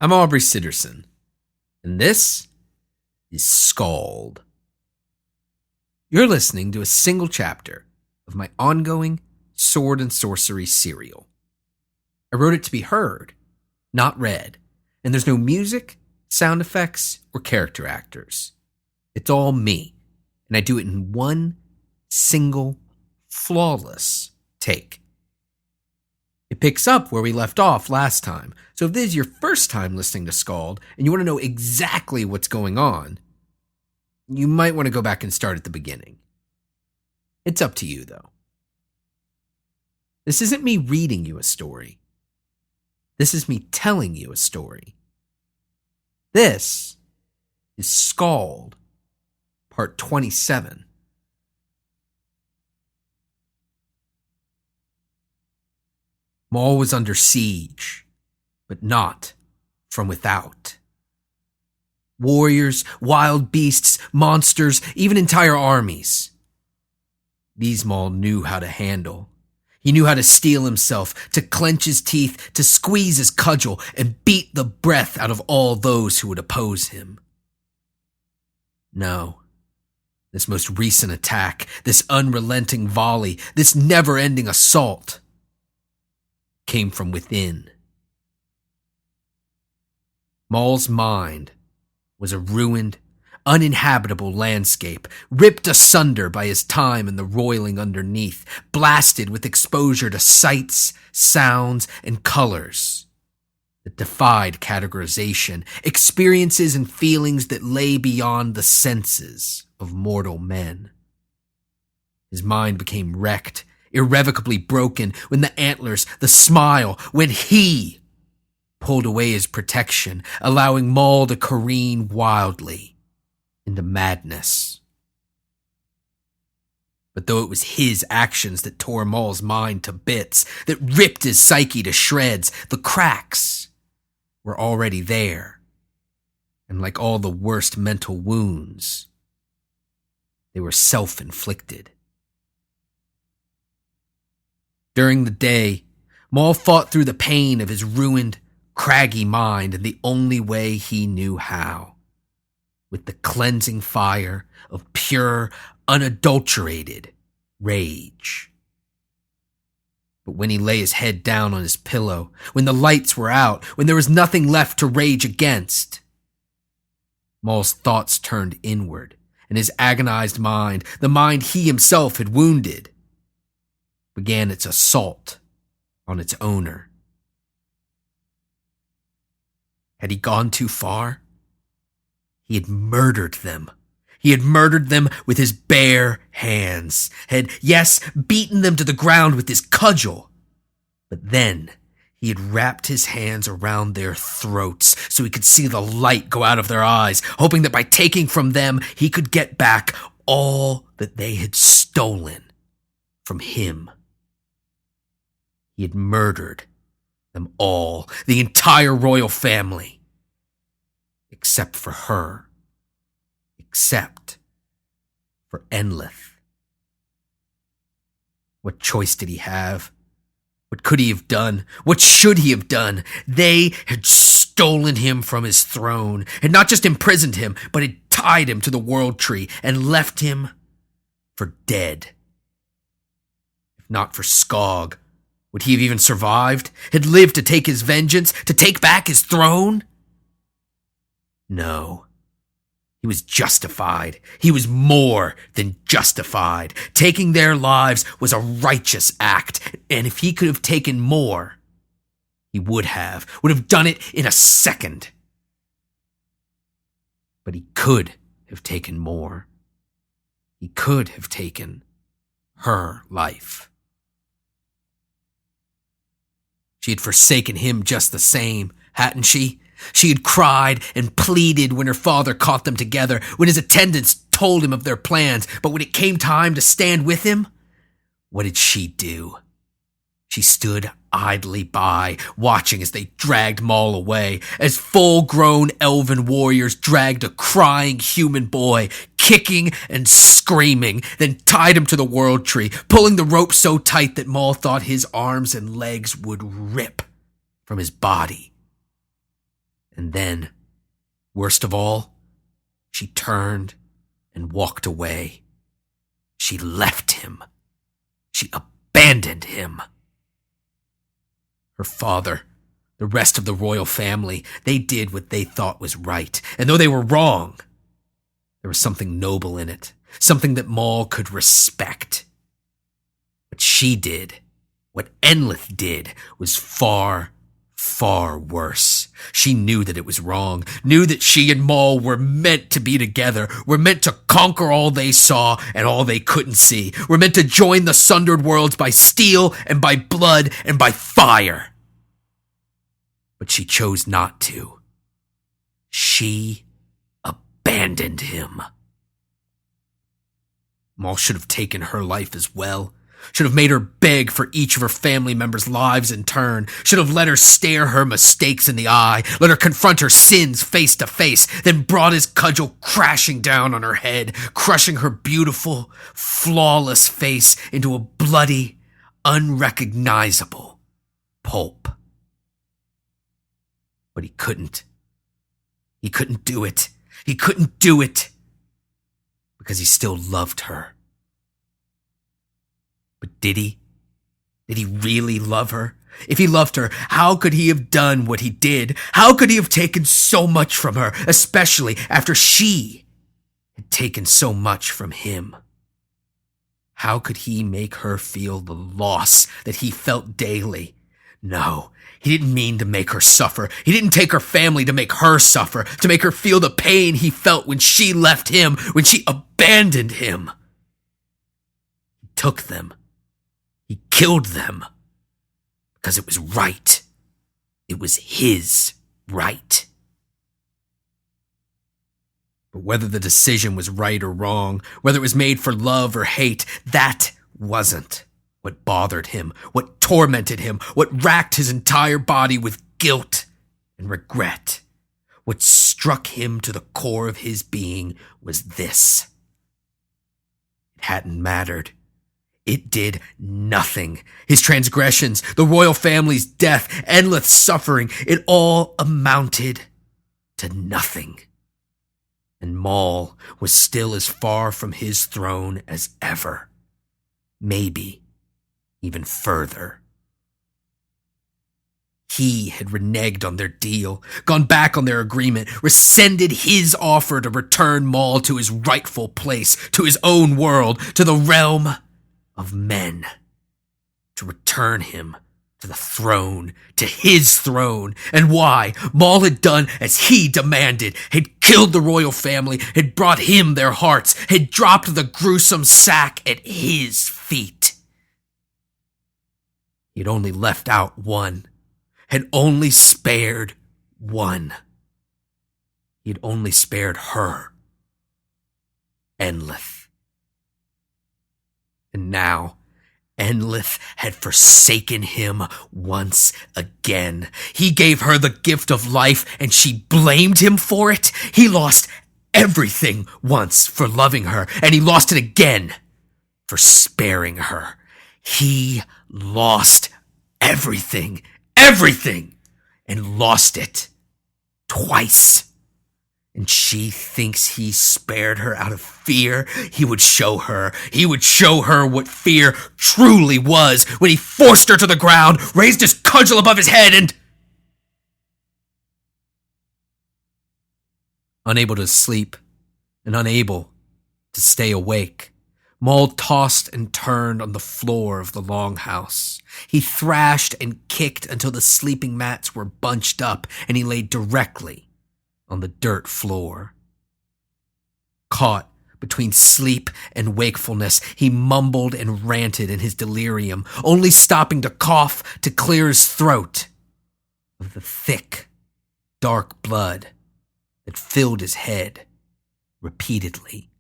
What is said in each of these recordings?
I'm Aubrey Sitterson, and this is SKALD. You're listening to a single chapter of my ongoing sword and sorcery serial. I wrote it to be heard, not read, and there's no music, sound effects, or character actors. It's all me, and I do it in one single, flawless take. It picks up where we left off last time, so if this is your first time listening to SKALD and you want to know exactly what's going on, you might want to go back and start at the beginning. It's up to you, though. This isn't me reading you a story. This is me telling you a story. This is SKALD, Part 27. Maul was under siege, but not from without. Warriors, wild beasts, monsters, even entire armies. These Maul knew how to handle. He knew how to steel himself, to clench his teeth, to squeeze his cudgel, and beat the breath out of all those who would oppose him. No, this most recent attack, this unrelenting volley, this never-ending assault came from within. Maul's mind was a ruined, uninhabitable landscape, ripped asunder by his time in the roiling underneath, blasted with exposure to sights, sounds, and colors that defied categorization, experiences and feelings that lay beyond the senses of mortal men. His mind became wrecked, irrevocably broken when the antlers, the smile, when he pulled away his protection, allowing Maul to careen wildly into madness. But though it was his actions that tore Maul's mind to bits, that ripped his psyche to shreds, the cracks were already there. And like all the worst mental wounds, they were self-inflicted. During the day, Maul fought through the pain of his ruined, craggy mind in the only way he knew how, with the cleansing fire of pure, unadulterated rage. But when he lay his head down on his pillow, when the lights were out, when there was nothing left to rage against, Maul's thoughts turned inward, and his agonized mind, the mind he himself had wounded, began its assault on its owner. Had he gone too far? He had murdered them. He had murdered them with his bare hands, had, yes, beaten them to the ground with his cudgel. But then he had wrapped his hands around their throats so he could see the light go out of their eyes, hoping that by taking from them, he could get back all that they had stolen from him. He had murdered them all, the entire royal family, except for her, except for Enlith. What choice did he have? What could he have done? What should he have done? They had stolen him from his throne, had not just imprisoned him, but had tied him to the world tree and left him for dead. If not for Skog, would he have even survived? Had lived to take his vengeance? To take back his throne? No. He was justified. He was more than justified. Taking their lives was a righteous act, and if he could have taken more, he would have done it in a second. But he could have taken more. He could have taken her life. She had forsaken him just the same, hadn't she? She had cried and pleaded when her father caught them together, when his attendants told him of their plans, but when it came time to stand with him, what did she do? She stood idly by, watching as they dragged Maul away, as full-grown elven warriors dragged a crying human boy, kicking and screaming, then tied him to the world tree, pulling the rope so tight that Maul thought his arms and legs would rip from his body And then, worst of all, she turned and walked away. She left him. She abandoned him. Her father, the rest of the royal family, they did what they thought was right. And though they were wrong, there was something noble in it, something that Maul could respect. What she did, what Enlith did, was far, far worse. She knew that it was wrong, knew that she and Maul were meant to be together, were meant to conquer all they saw and all they couldn't see, were meant to join the sundered worlds by steel and by blood and by fire. But she chose not to. She abandoned him. Maul should have taken her life as well. Should have made her beg for each of her family members' lives in turn. Should have let her stare her mistakes in the eye, let her confront her sins face to face, then brought his cudgel crashing down on her head, crushing her beautiful, flawless face into a bloody, unrecognizable pulp. But he couldn't. He couldn't do it. He couldn't do it because he still loved her. But did he? Did he really love her? If he loved her, how could he have done what he did? How could he have taken so much from her, especially after she had taken so much from him? How could he make her feel the loss that he felt daily? No, he didn't mean to make her suffer. He didn't take her family to make her suffer, to make her feel the pain he felt when she left him, when she abandoned him. He took them. He killed them because it was right. It was his right. But whether the decision was right or wrong, whether it was made for love or hate, that wasn't what bothered him, what tormented him, what racked his entire body with guilt and regret. What struck him to the core of his being was this. It hadn't mattered. It did nothing. His transgressions, the royal family's death, Enlith's suffering, it all amounted to nothing. And Maul was still as far from his throne as ever. Maybe even further. He had reneged on their deal, gone back on their agreement, rescinded his offer to return Maul to his rightful place, to his own world, to the realm of men, to return him to the throne, to his throne. And why? Maul had done as he demanded, had killed the royal family, had brought him their hearts, had dropped the gruesome sack at his feet. He had only left out one, had only spared one. He had only spared her, Enlith. And now, Enlith had forsaken him once again. He gave her the gift of life, and she blamed him for it. He lost everything once for loving her, and he lost it again for sparing her. He lost everything, and lost it twice. And she thinks he spared her out of fear. He would show her what fear truly was when he forced her to the ground, raised his cudgel above his head, and... Unable to sleep and unable to stay awake, Maul tossed and turned on the floor of the longhouse. He thrashed and kicked until the sleeping mats were bunched up, and he lay directly on the dirt floor. Caught between sleep and wakefulness, he mumbled and ranted in his delirium, only stopping to cough to clear his throat of the thick, dark blood that filled his head repeatedly.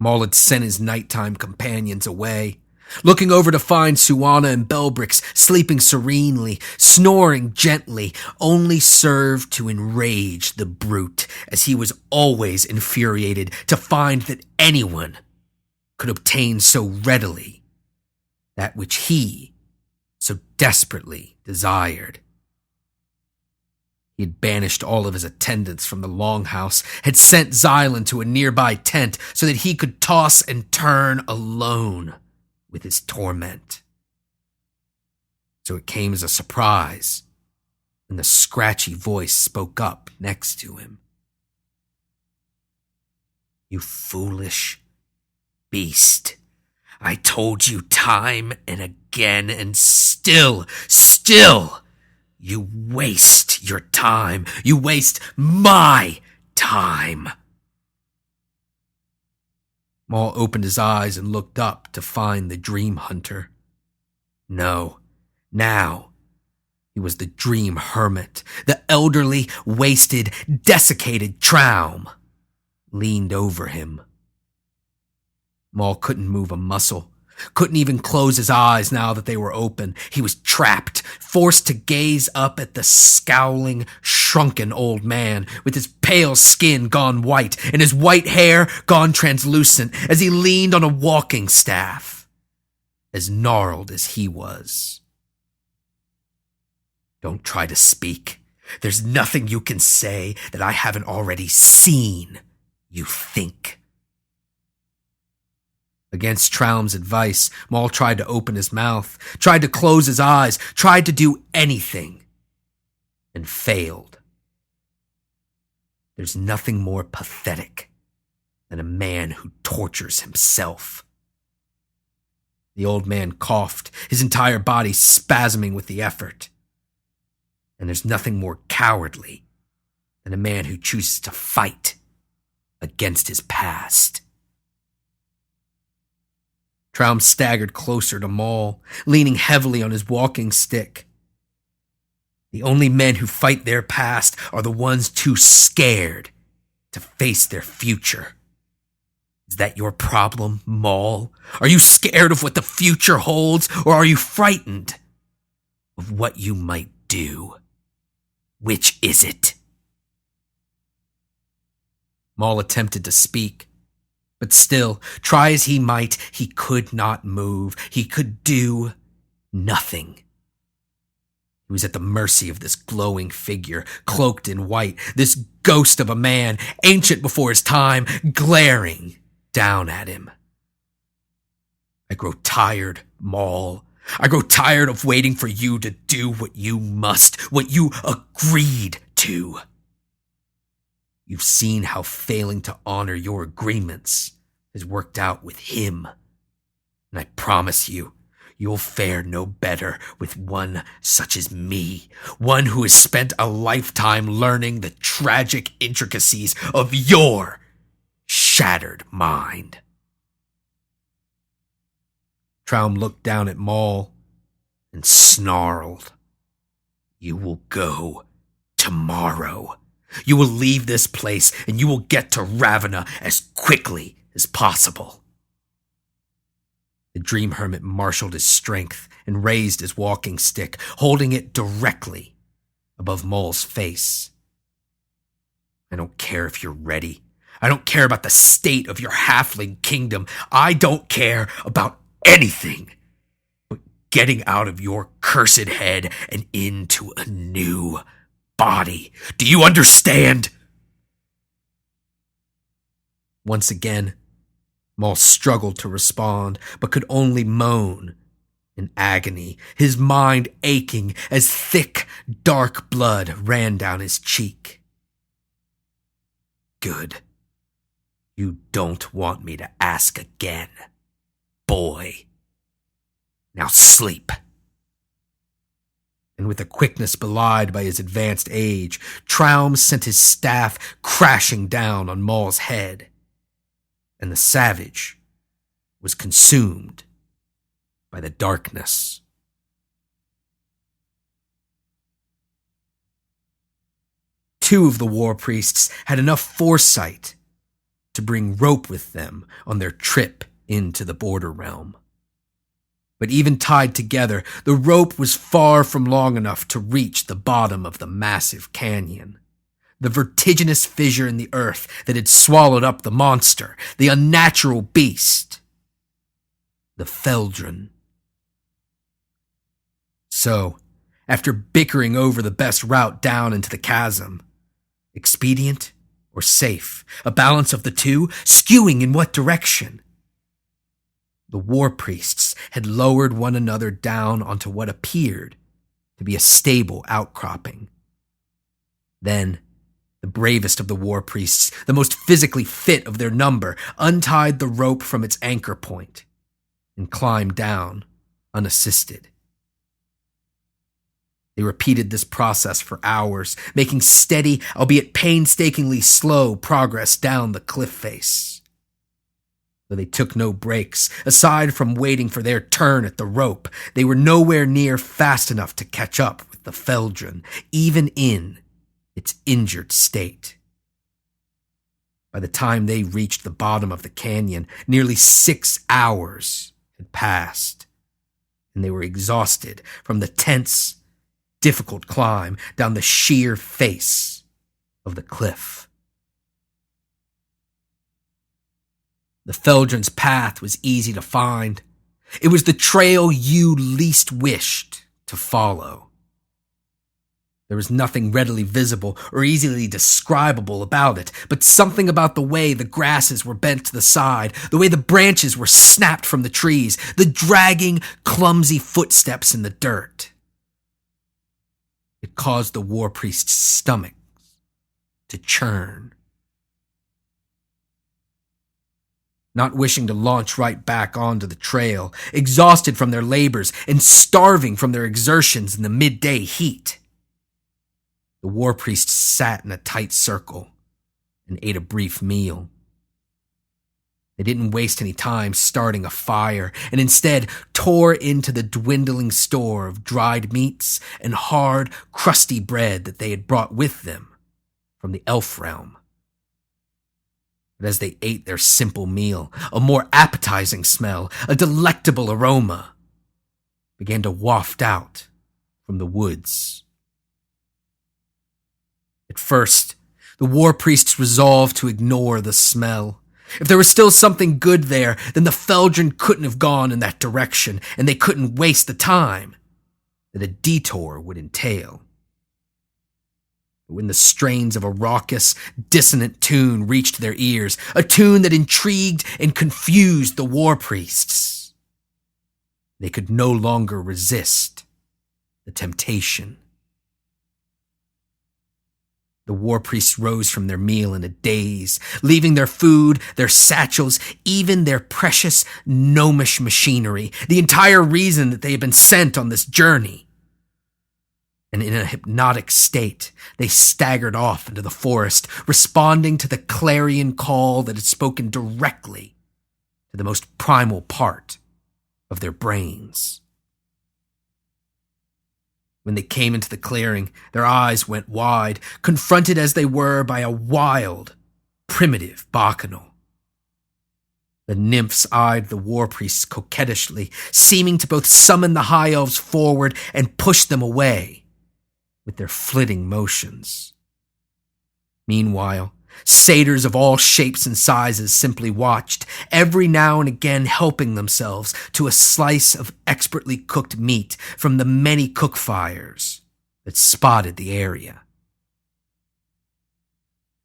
Maul had sent his nighttime companions away, looking over to find Suana and Belbrix sleeping serenely, snoring gently, only served to enrage the brute, as he was always infuriated to find that anyone could obtain so readily that which he so desperately desired. He had banished all of his attendants from the longhouse, had sent Xylan to a nearby tent so that he could toss and turn alone with his torment. So it came as a surprise when the scratchy voice spoke up next to him. "You foolish beast. I told you time and again, and still, you waste your time. You waste my time." Maul opened his eyes and looked up to find the Dream Hunter. No, now he was the Dream Hermit, the elderly, wasted, desiccated Traum, leaned over him. Maul couldn't move a muscle, couldn't even close his eyes now that they were open. He was trapped, forced to gaze up at the scowling, shrunken old man with his pale skin gone white and his white hair gone translucent as he leaned on a walking staff, as gnarled as he was. "Don't try to speak. There's nothing you can say that I haven't already seen you think." Against Traum's advice, Maul tried to open his mouth, tried to close his eyes, tried to do anything, and failed. There's nothing more pathetic than a man who tortures himself. The old man coughed, his entire body spasming with the effort. And there's nothing more cowardly than a man who chooses to fight against his past. Traum staggered closer to Maul, leaning heavily on his walking stick. The only men who fight their past are the ones too scared to face their future. Is that your problem, Maul? Are you scared of what the future holds, or are you frightened of what you might do? Which is it? Maul attempted to speak, but still, try as he might, he could not move. He could do nothing. He was at the mercy of this glowing figure, cloaked in white, this ghost of a man, ancient before his time, glaring down at him. "I grow tired, Maul. I grow tired of waiting for you to do what you must, what you agreed to. You've seen how failing to honor your agreements has worked out with him. And I promise you, you'll fare no better with one such as me, one who has spent a lifetime learning the tragic intricacies of your shattered mind." Traum looked down at Maul and snarled. "You will go tomorrow. You will leave this place and you will get to Ravenna as quickly as possible." The Dream Hermit marshaled his strength and raised his walking stick, holding it directly above Maul's face. "I don't care if you're ready. I don't care about the state of your halfling kingdom. I don't care about anything but getting out of your cursed head and into a new body. Do you understand?" Once again, Maul struggled to respond, but could only moan in agony, his mind aching as thick, dark blood ran down his cheek. "Good. You don't want me to ask again, boy. Now sleep." And with a quickness belied by his advanced age, Traum sent his staff crashing down on Maul's head, and the savage was consumed by the darkness. Two of the war priests had enough foresight to bring rope with them on their trip into the border realm. But even tied together, the rope was far from long enough to reach the bottom of the massive canyon. The vertiginous fissure in the earth that had swallowed up the monster, the unnatural beast, the Feldron. So, after bickering over the best route down into the chasm. Expedient or safe, a balance of the two, skewing in what direction? The war priests had lowered one another down onto what appeared to be a stable outcropping. Then, the bravest of the war priests, the most physically fit of their number, untied the rope from its anchor point and climbed down unassisted. They repeated this process for hours, making steady, albeit painstakingly slow, progress down the cliff face. Though they took no breaks, aside from waiting for their turn at the rope, they were nowhere near fast enough to catch up with the Feldrun, even in its injured state. By the time they reached the bottom of the canyon, nearly 6 hours had passed, and they were exhausted from the tense, difficult climb down the sheer face of the cliff. The Feldrun's path was easy to find. It was the trail you least wished to follow. There was nothing readily visible or easily describable about it, but something about the way the grasses were bent to the side, the way the branches were snapped from the trees, the dragging, clumsy footsteps in the dirt. It caused the war priest's stomach to churn. Not wishing to launch right back onto the trail, exhausted from their labors and starving from their exertions in the midday heat, the war priests sat in a tight circle and ate a brief meal. They didn't waste any time starting a fire, and instead tore into the dwindling store of dried meats and hard, crusty bread that they had brought with them from the elf realm. But as they ate their simple meal, a more appetizing smell, a delectable aroma, began to waft out from the woods. At first, the war priests resolved to ignore the smell. If there was still something good there, then the Feldrun couldn't have gone in that direction, and they couldn't waste the time that a detour would entail. But when the strains of a raucous, dissonant tune reached their ears, a tune that intrigued and confused the war priests, they could no longer resist the temptation. The war priests rose from their meal in a daze, leaving their food, their satchels, even their precious gnomish machinery, the entire reason that they had been sent on this journey. And in a hypnotic state, they staggered off into the forest, responding to the clarion call that had spoken directly to the most primal part of their brains. When they came into the clearing, their eyes went wide, confronted as they were by a wild, primitive bacchanal. The nymphs eyed the war priests coquettishly, seeming to both summon the high elves forward and push them away with their flitting motions. Meanwhile, satyrs of all shapes and sizes simply watched, every now and again helping themselves to a slice of expertly cooked meat from the many cook fires that spotted the area.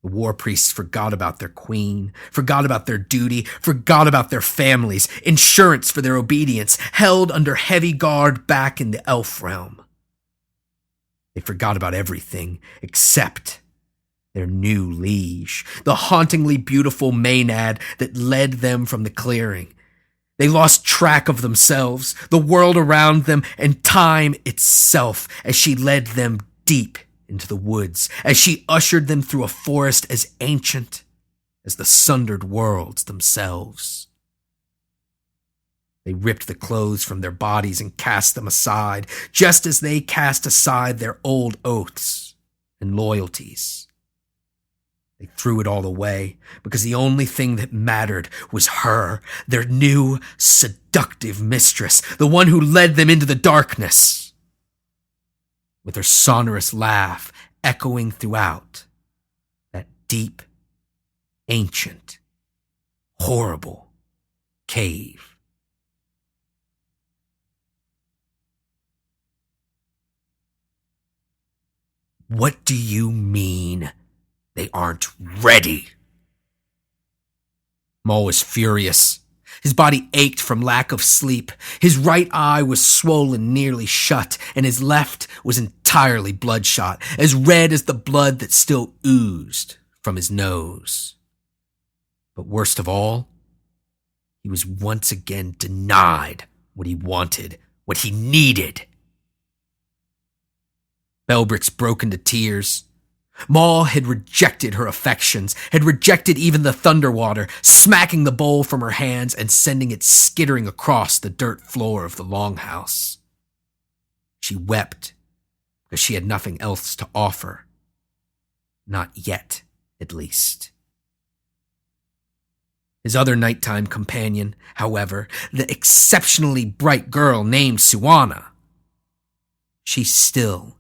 The war priests forgot about their queen, forgot about their duty, forgot about their families, insurance for their obedience, held under heavy guard back in the elf realm. They forgot about everything except their new liege, the hauntingly beautiful Maenad that led them from the clearing. They lost track of themselves, the world around them, and time itself as she led them deep into the woods, as she ushered them through a forest as ancient as the sundered worlds themselves. They ripped the clothes from their bodies and cast them aside, just as they cast aside their old oaths and loyalties. They threw it all away because the only thing that mattered was her, their new, seductive mistress, the one who led them into the darkness. With her sonorous laugh echoing throughout that deep, ancient, horrible cave. What do you mean they aren't ready? Maul was furious. His body ached from lack of sleep. His right eye was swollen nearly shut, and his left was entirely bloodshot, as red as the blood that still oozed from his nose. But worst of all, he was once again denied what he wanted, what he needed. Belbrix broke into tears. Maul had rejected her affections, had rejected even the thunder water, smacking the bowl from her hands and sending it skittering across the dirt floor of the longhouse. She wept because she had nothing else to offer. Not yet, at least. His other nighttime companion, however, the exceptionally bright girl named Suana, she still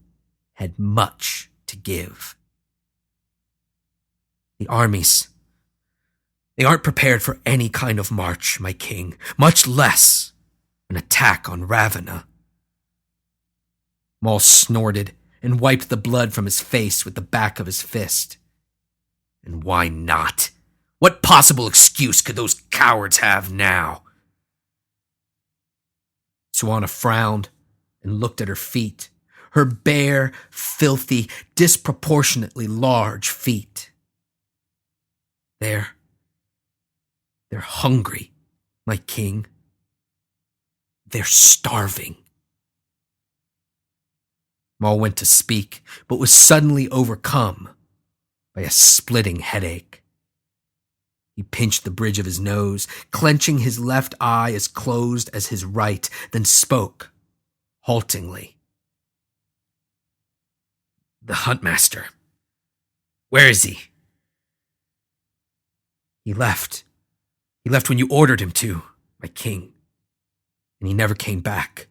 had much to give. The armies, they aren't prepared for any kind of march, my king, much less an attack on Ravenna. Maul snorted and wiped the blood from his face with the back of his fist. And why not? What possible excuse could those cowards have now? Suana frowned and looked at her feet, her bare, filthy, disproportionately large feet. They're hungry, my king. They're starving. Maul went to speak, but was suddenly overcome by a splitting headache. He pinched the bridge of his nose, clenching his left eye as closed as his right, then spoke, haltingly. The Huntmaster. Where is he? He left. He left when you ordered him to, my king. And he never came back.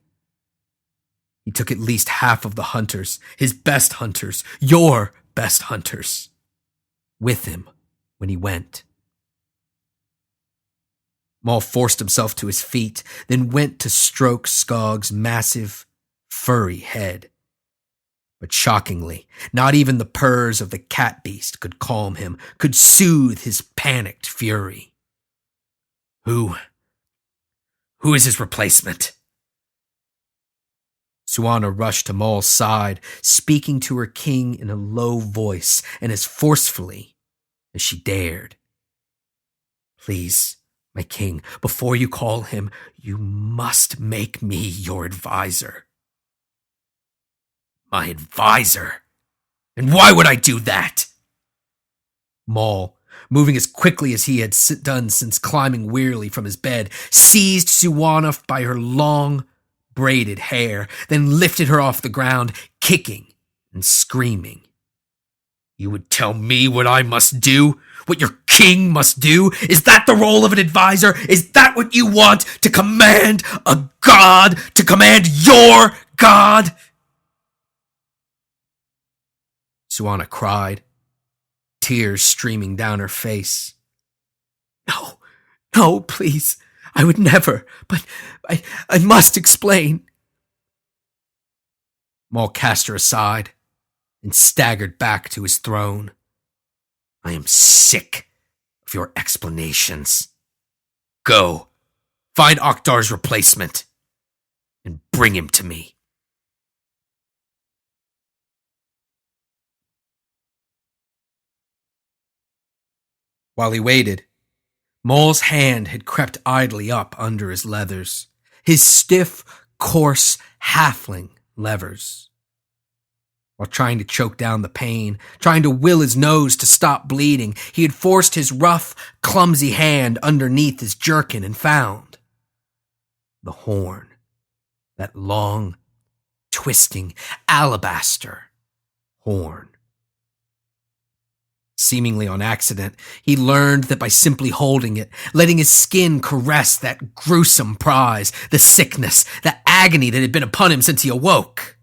He took at least half of the hunters, his best hunters, your best hunters, with him when he went. Maul forced himself to his feet, then went to stroke Skog's massive, furry head. But shockingly, not even the purrs of the cat beast could calm him, could soothe his panicked fury. Who is his replacement? Suana rushed to Maul's side, speaking to her king in a low voice and as forcefully as she dared. Please, my king, before you call him, you must make me your advisor. My advisor? And why would I do that? Maul, moving as quickly as he had done since climbing wearily from his bed, seized Suana by her long, braided hair, then lifted her off the ground, kicking and screaming. You would tell me what I must do? What your king must do? Is that the role of an advisor? Is that what you want? To command a god? To command your god? Suana cried, tears streaming down her face. No, please. I would never, but I must explain. Maul cast her aside and staggered back to his throne. I am sick of your explanations. Go, find Oktar's replacement, and bring him to me. While he waited, Maul's hand had crept idly up under his leathers, his stiff, coarse, halfling levers. While trying to choke down the pain, trying to will his nose to stop bleeding, he had forced his rough, clumsy hand underneath his jerkin and found the horn, that long, twisting, alabaster horn. Seemingly on accident, he learned that by simply holding it, letting his skin caress that gruesome prize, the sickness, the agony that had been upon him since he awoke,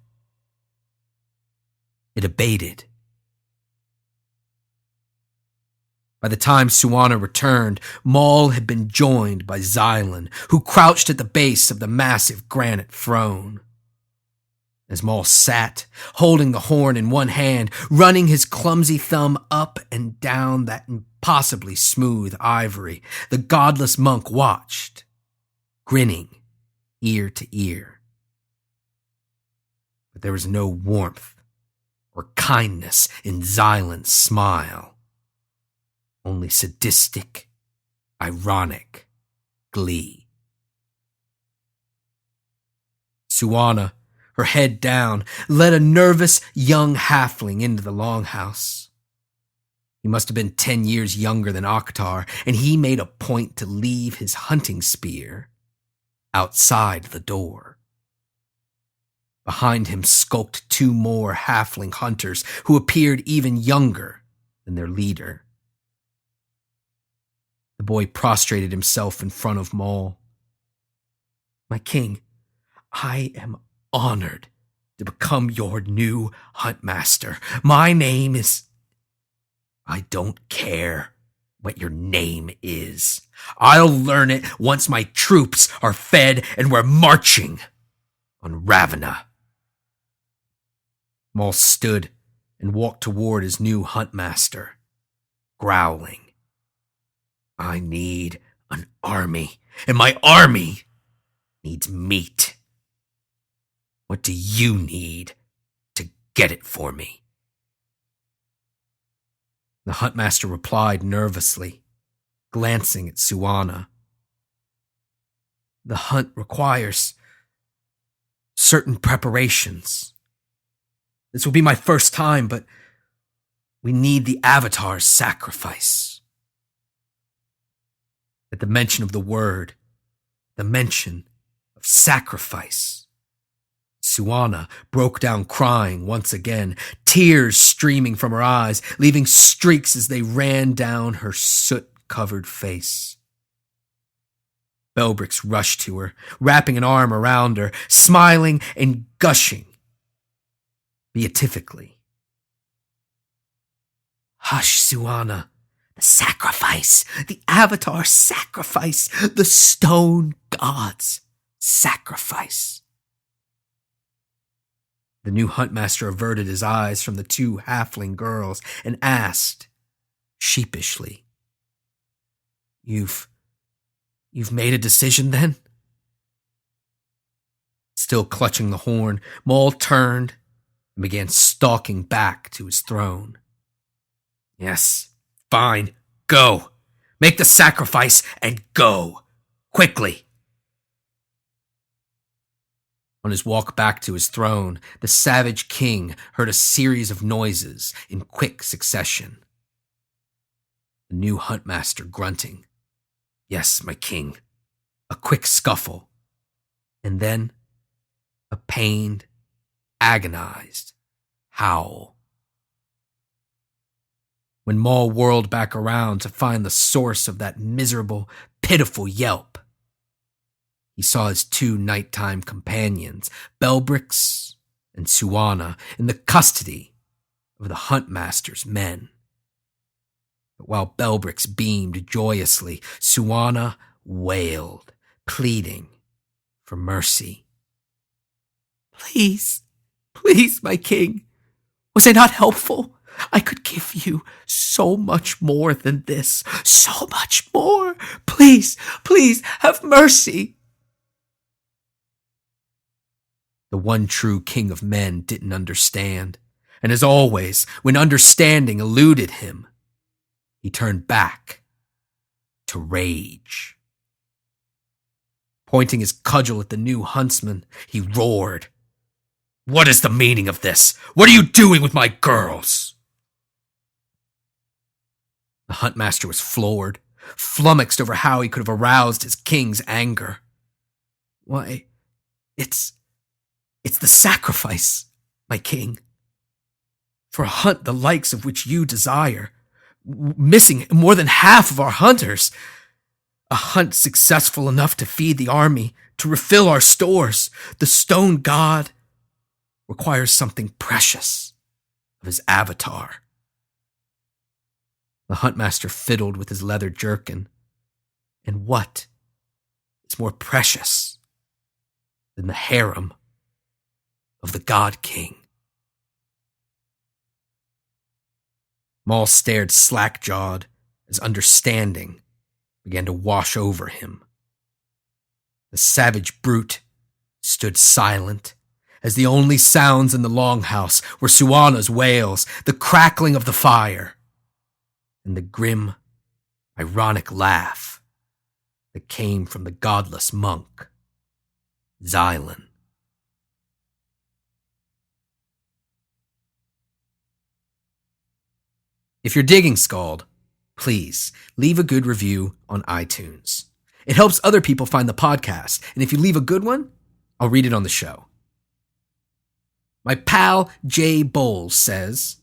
it abated. By the time Suana returned, Maul had been joined by Xylan, who crouched at the base of the massive granite throne. As Maul sat, holding the horn in one hand, running his clumsy thumb up and down that impossibly smooth ivory, the godless monk watched, grinning ear to ear. But there was no warmth or kindness in Xylan's smile, only sadistic, ironic glee. Suana, her head down, led a nervous young halfling into the longhouse. He must have been 10 years younger than Akhtar, and he made a point to leave his hunting spear outside the door. Behind him skulked 2 more halfling hunters who appeared even younger than their leader. The boy prostrated himself in front of Maul. "My king, I am honored to become your new huntmaster. My name is..." "I don't care what your name is. I'll learn it once my troops are fed and we're marching on Ravenna." Maul stood and walked toward his new huntmaster, growling. "I need an army, and my army needs meat. What do you need to get it for me?" The huntmaster replied nervously, glancing at Suana. "The hunt requires certain preparations. This will be my first time, but we need the Avatar's sacrifice." At the mention of the word, the mention of sacrifice, Suana broke down crying once again, tears streaming from her eyes, leaving streaks as they ran down her soot-covered face. Belbrix rushed to her, wrapping an arm around her, smiling and gushing beatifically. "Hush, Suana. The sacrifice, the Avatar sacrifice, the stone god's sacrifice." The new huntmaster averted his eyes from the 2 halfling girls and asked, sheepishly, You've made a decision, then?" Still clutching the horn, Maul turned and began stalking back to his throne. "Yes, fine, go. Make the sacrifice and go. Quickly." On his walk back to his throne, the savage king heard a series of noises in quick succession. The new huntmaster grunting, "Yes, my king." A quick scuffle, and then a pained, agonized howl. When Maul whirled back around to find the source of that miserable, pitiful yelp, he saw his 2 nighttime companions, Belbrix and Suana, in the custody of the huntmaster's men. But while Belbrix beamed joyously, Suana wailed, pleading for mercy. "Please, please, my king. Was I not helpful? I could give you so much more than this. So much more. Please, please, have mercy." The one true king of men didn't understand, and as always, when understanding eluded him, he turned back to rage. Pointing his cudgel at the new huntsman, he roared, "What is the meaning of this? What are you doing with my girls?" The huntmaster was floored, flummoxed over how he could have aroused his king's anger. "Why, it's the sacrifice, my king. For a hunt the likes of which you desire, missing more than half of our hunters. A hunt successful enough to feed the army, to refill our stores. The stone god requires something precious of his avatar." The huntmaster fiddled with his leather jerkin. "And what is more precious than the harem of the God King. Maul stared slack-jawed as understanding began to wash over him. The savage brute stood silent as the only sounds in the longhouse were Suana's wails, the crackling of the fire, and the grim, ironic laugh that came from the godless monk, Xylan. If you're digging SKALD, please leave a good review on iTunes. It helps other people find the podcast, and if you leave a good one, I'll read it on the show. My pal Jay Bowles says,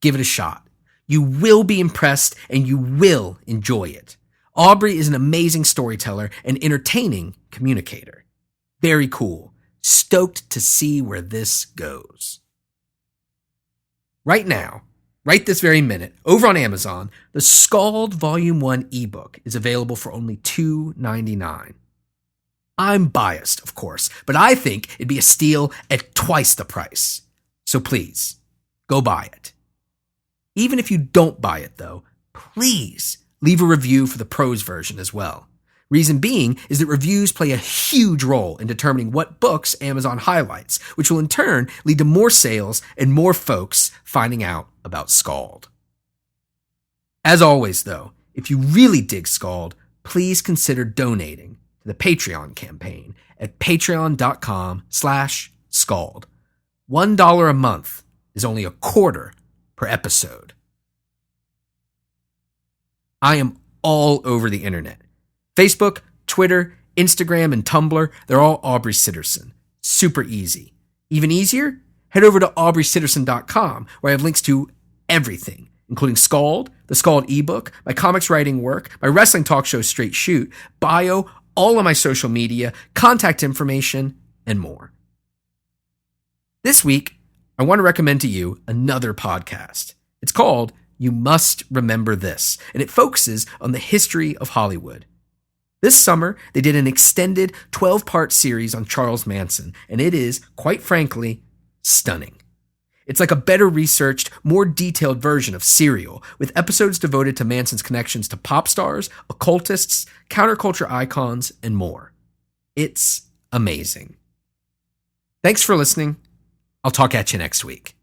give it a shot. You will be impressed and you will enjoy it. Aubrey is an amazing storyteller and entertaining communicator. Very cool. Stoked to see where this goes. Right now, right this very minute, over on Amazon, the SKALD Volume 1 ebook is available for only $2.99. I'm biased, of course, but I think it'd be a steal at twice the price. So please, go buy it. Even if you don't buy it, though, please leave a review for the prose version as well. Reason being is that reviews play a huge role in determining what books Amazon highlights, which will in turn lead to more sales and more folks finding out about SKALD. As always, though, if you really dig SKALD, please consider donating to the Patreon campaign at patreon.com/SKALD. $1 a month is only a quarter per episode. I am all over the internet. Facebook, Twitter, Instagram, and Tumblr, they're all Aubrey Sitterson. Super easy. Even easier? Head over to aubreySitterson.com where I have links to everything, including SKALD, the SKALD ebook, my comics writing work, my wrestling talk show Straight Shoot, bio, all of my social media, contact information, and more. This week, I want to recommend to you another podcast. It's called You Must Remember This, and it focuses on the history of Hollywood. This summer, they did an extended 12-part series on Charles Manson, and it is, quite frankly, stunning. It's like a better researched, more detailed version of Serial, with episodes devoted to Manson's connections to pop stars, occultists, counterculture icons, and more. It's amazing. Thanks for listening. I'll talk at you next week.